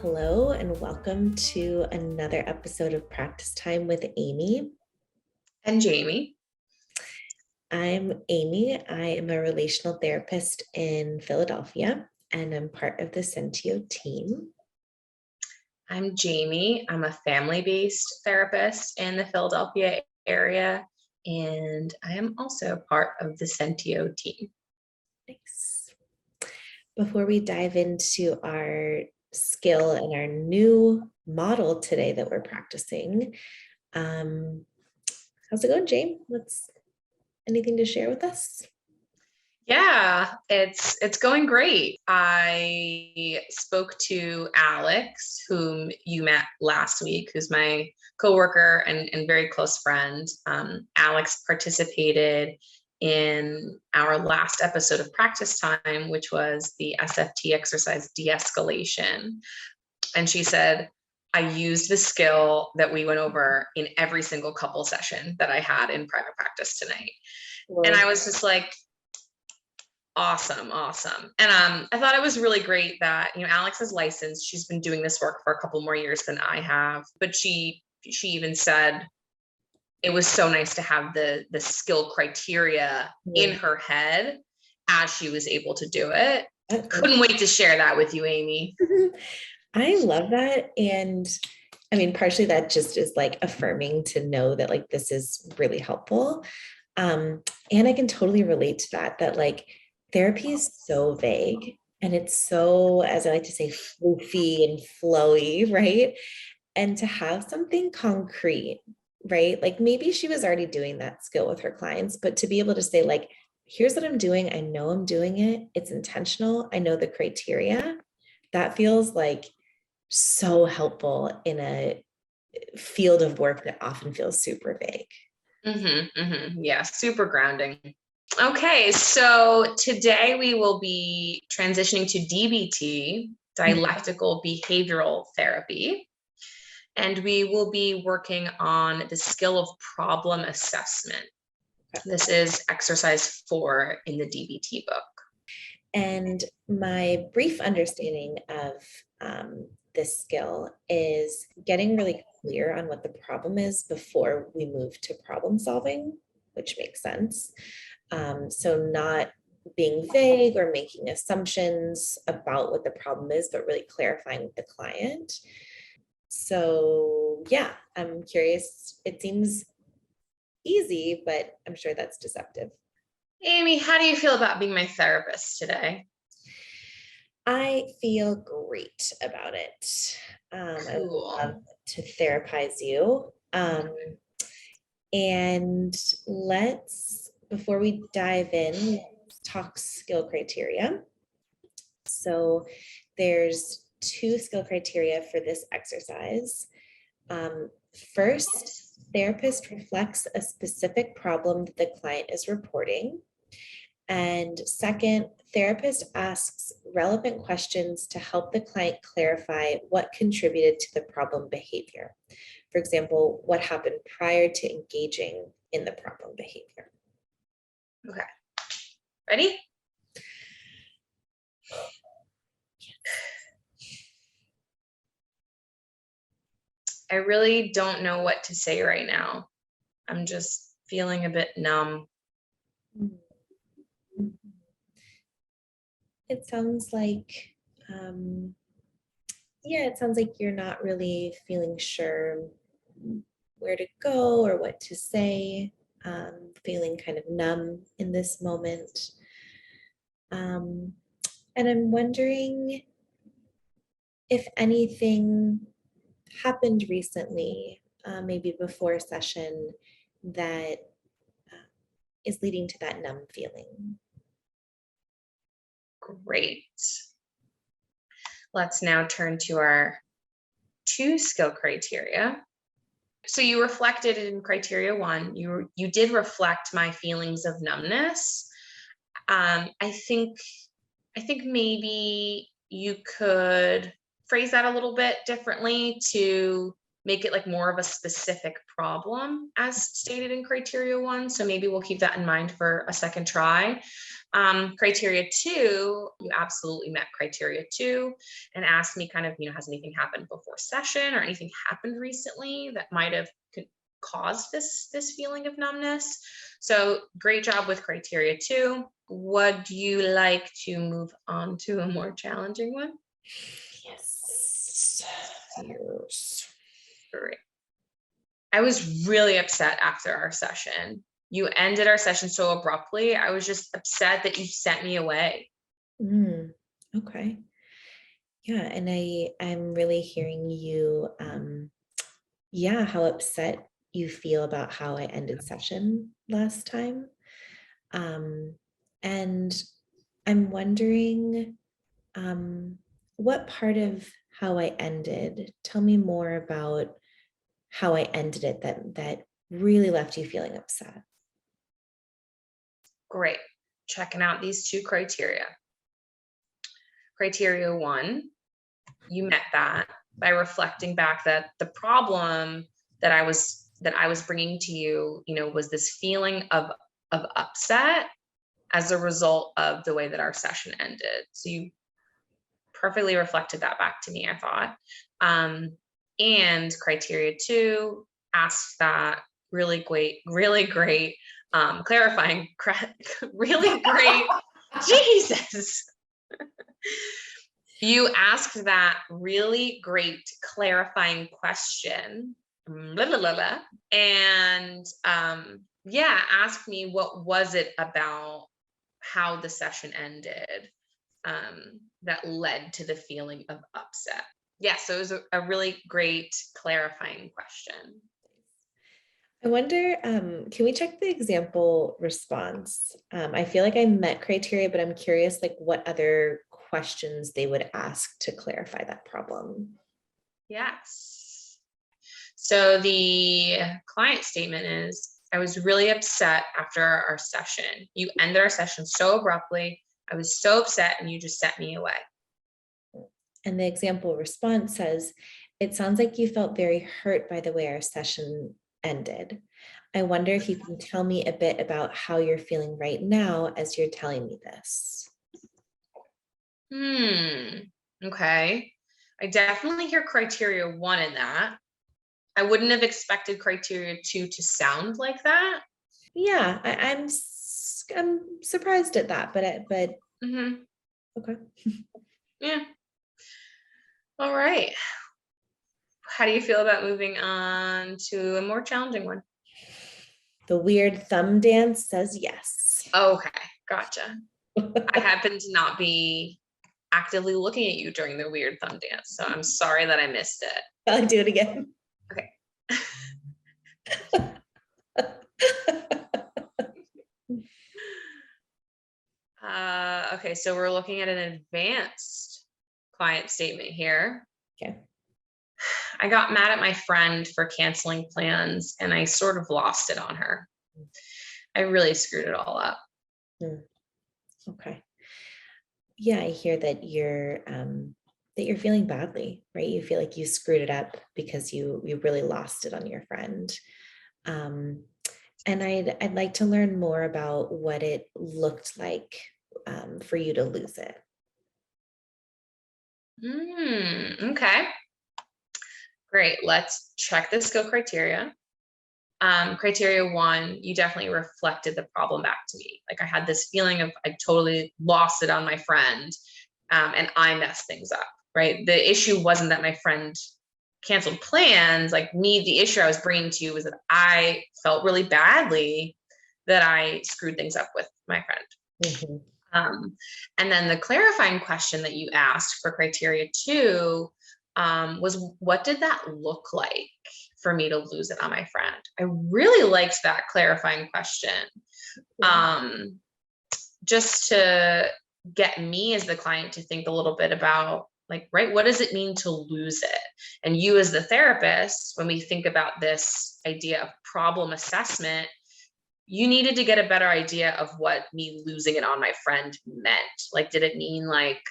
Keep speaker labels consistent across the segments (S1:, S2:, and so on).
S1: Hello and welcome to another episode of Practice Time with Amy.
S2: And Jamie.
S1: I'm Amy. I am a relational therapist in Philadelphia, and I'm part of the Sentio team.
S2: I'm Jamie. I'm a family-based therapist in the Philadelphia area, and I am also part of the Sentio team.
S1: Nice. Before we dive into our skill and our new model today that we're practicing, how's it going, Jane? Anything to share with us?
S2: Yeah, it's going great. I spoke to Alex, whom you met last week, who's my coworker and very close friend. Alex participated in our last episode of Practice Time, which was the SFT exercise de-escalation. And she said, I used the skill that we went over in every single couple session that I had in private practice tonight. Whoa. And I was just like, awesome. And I thought it was really great that, Alex is licensed. She's been doing this work for a couple more years than I have, but she even said it was so nice to have the skill criteria in her head as she was able to do it. Couldn't wait to share that with you, Amy.
S1: I love that. And I mean, partially that just is like affirming to know that like this is really helpful. And I can totally relate to that like therapy is so vague and it's so, as I like to say, floofy and flowy, right? And to have something concrete, right? Like maybe she was already doing that skill with her clients, but to be able to say like, here's what I'm doing. I know I'm doing it. It's intentional. I know the criteria. That feels like so helpful in a field of work that often feels super vague.
S2: Yeah, super grounding. Okay, so today we will be transitioning to DBT, Dialectical Behavioral Therapy, and we will be working on the skill of problem assessment. This is exercise 4 in the DBT book.
S1: And my brief understanding of this skill is getting really clear on what the problem is before we move to problem solving, which makes sense. So not being vague or making assumptions about what the problem is, but really clarifying with the client. So yeah, I'm curious. It seems easy, but I'm sure that's deceptive.
S2: Amy, how do you feel about being my therapist today?
S1: I feel great about it. Cool. I would love to therapize you. And before we dive in, let's talk skill criteria. So there's 2 skill criteria for this exercise. First, therapist reflects a specific problem that the client is reporting. And second, therapist asks relevant questions to help the client clarify what contributed to the problem behavior. For example, what happened prior to engaging in the problem behavior.
S2: Okay. Ready? I really don't know what to say right now. I'm just feeling a bit numb.
S1: It sounds like, it sounds like you're not really feeling sure where to go or what to say, feeling kind of numb in this moment. And I'm wondering if anything happened recently, maybe before a session, that is leading to that numb feeling.
S2: Great. Let's now turn to our 2 skill criteria. So you reflected in criteria 1, you did reflect my feelings of numbness. I think maybe you could phrase that a little bit differently to make it like more of a specific problem as stated in criteria 1. So maybe we'll keep that in mind for a second try. Criteria 2, you absolutely met criteria 2 and asked me kind of, has anything happened before session or anything happened recently that might have caused this feeling of numbness. So great job with criteria 2. Would you like to move on to a more challenging one?
S1: Yes. Yes.
S2: Great. I was really upset after our session. You ended our session so abruptly. I was just upset that you sent me away.
S1: Okay. Yeah, and I'm really hearing you, how upset you feel about how I ended session last time. And I'm wondering, what part of how I ended, tell me more about how I ended it that really left you feeling upset.
S2: Great. Checking out these 2 criteria. Criteria 1, you met that by reflecting back that the problem that I was bringing to you, was this feeling of upset as a result of the way that our session ended. So you perfectly reflected that back to me, I thought. And criteria 2 asked that really great, clarifying, really great, Jesus. You asked that really great clarifying question, blah, blah, blah, blah, and asked me what was it about how the session ended that led to the feeling of upset. Yeah, so it was a really great clarifying question.
S1: I wonder, can we check the example response? I feel like I met criteria, but I'm curious, like, what other questions they would ask to clarify that problem.
S2: Yes. So the client statement is, I was really upset after our session. You ended our session so abruptly. I was so upset and you just sent me away.
S1: And the example response says, it sounds like you felt very hurt by the way our session ended. I wonder if you can tell me a bit about how you're feeling right now as you're telling me this.
S2: Okay. I definitely hear criteria 1 in that. I wouldn't have expected criteria 2 to sound like that.
S1: Yeah, I'm surprised at that, but okay.
S2: Yeah. All right. How do you feel about moving on to a more challenging one?
S1: The weird thumb dance says yes.
S2: Okay, gotcha. I happen to not be actively looking at you during the weird thumb dance, so I'm sorry that I missed it.
S1: I'll do it again.
S2: Okay. Okay, so we're looking at an advanced client statement here.
S1: Okay.
S2: I got mad at my friend for canceling plans and I sort of lost it on her. I really screwed it all up.
S1: Okay. Yeah, I hear that you're feeling badly, right? You feel like you screwed it up because you really lost it on your friend. And I'd like to learn more about what it looked like for you to lose it.
S2: Okay. Great. Let's check the skill criteria. Criteria 1, you definitely reflected the problem back to me. Like I had this feeling of I totally lost it on my friend and I messed things up, right? The issue wasn't that my friend canceled plans. Like the issue I was bringing to you was that I felt really badly that I screwed things up with my friend. And then the clarifying question that you asked for criteria 2 was, what did that look like for me to lose it on my friend? I really liked that clarifying question. Just to get me as the client to think a little bit about, like, right, what does it mean to lose it? And you as the therapist, when we think about this idea of problem assessment, you needed to get a better idea of what me losing it on my friend meant. Like, did it mean like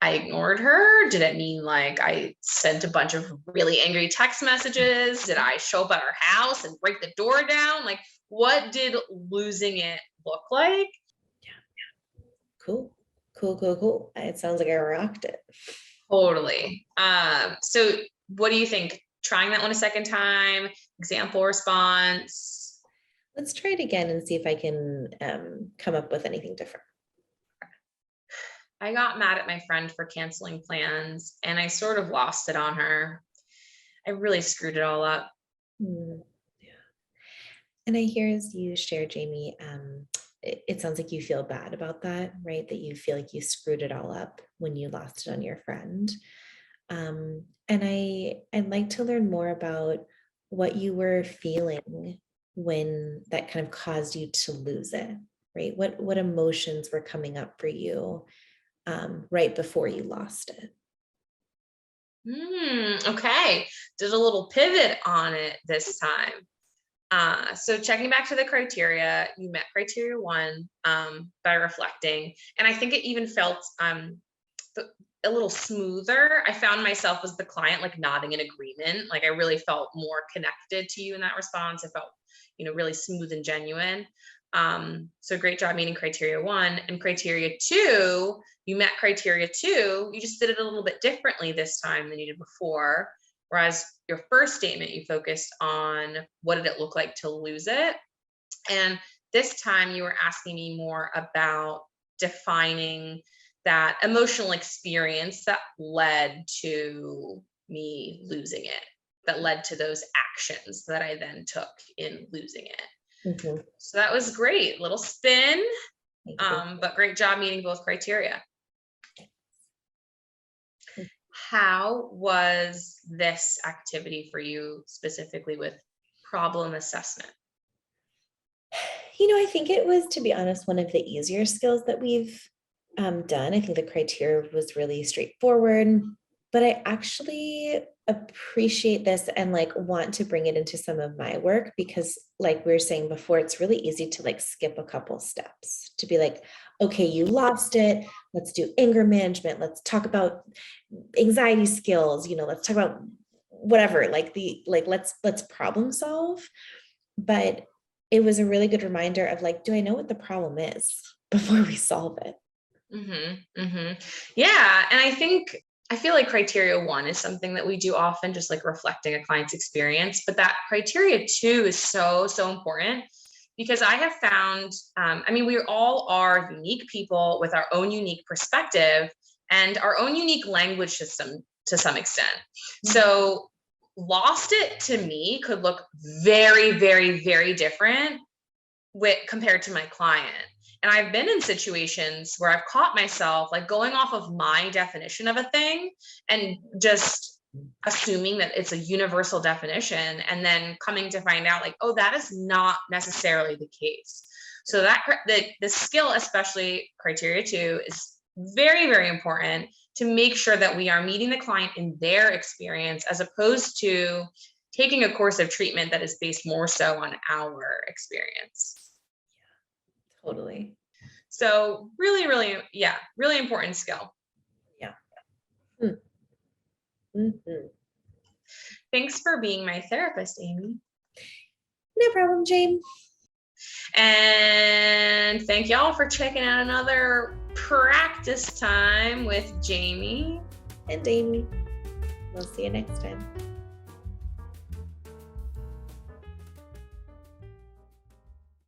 S2: I ignored her? Did it mean like I sent a bunch of really angry text messages? Did I show up at her house and break the door down? Like, what did losing it look like?
S1: Cool. Cool. It sounds like I rocked it.
S2: Totally. So what do you think? Trying that one a second time, example response?
S1: Let's try it again and see if I can come up with anything different.
S2: I got mad at my friend for canceling plans and I sort of lost it on her. I really screwed it all up.
S1: Yeah. And I hear as you share, Jamie, it sounds like you feel bad about that, right? That you feel like you screwed it all up when you lost it on your friend. And I'd like to learn more about what you were feeling when that kind of caused you to lose it, right? What emotions were coming up for you right before you lost it?
S2: Okay. Did a little pivot on it this time. So checking back to the criteria, you met criteria 1 by reflecting. And I think it even felt a little smoother. I found myself as the client, like nodding in agreement. Like I really felt more connected to you in that response. I felt, really smooth and genuine. So great job meeting criteria 1. And criteria 2, you met criteria 2, you just did it a little bit differently this time than you did before. Whereas your first statement, you focused on what did it look like to lose it. And this time you were asking me more about defining that emotional experience that led to me losing it, that led to those actions that I then took in losing it.
S1: Mm-hmm.
S2: So that was great. Little spin, but great job meeting both criteria. How was this activity for you specifically with problem assessment?
S1: I think it was, to be honest, one of the easier skills that we've done. I think the criteria was really straightforward, but I actually appreciate this and like want to bring it into some of my work because like we were saying before, it's really easy to like skip a couple steps to be like, okay, you lost it. Let's do anger management. Let's talk about anxiety skills. Let's talk about whatever, let's problem solve. But it was a really good reminder of like, do I know what the problem is before we solve it?
S2: Yeah. And I feel like criteria 1 is something that we do often, just like reflecting a client's experience. But that criteria 2 is so, so important because I have found, we all are unique people with our own unique perspective and our own unique language system to some extent. Mm-hmm. So lost it to me could look very, very, very different compared to my client. And I've been in situations where I've caught myself like going off of my definition of a thing and just assuming that it's a universal definition and then coming to find out like, oh, that is not necessarily the case. So that the skill, especially criteria 2, is very, very important to make sure that we are meeting the client in their experience as opposed to taking a course of treatment that is based more so on our experience.
S1: Totally.
S2: So really, really, really important skill.
S1: Yeah. Mm-hmm.
S2: Thanks for being my therapist, Amy.
S1: No problem, Jane.
S2: And thank y'all for checking out another practice time with Jamie
S1: and Amy. We'll see you next time.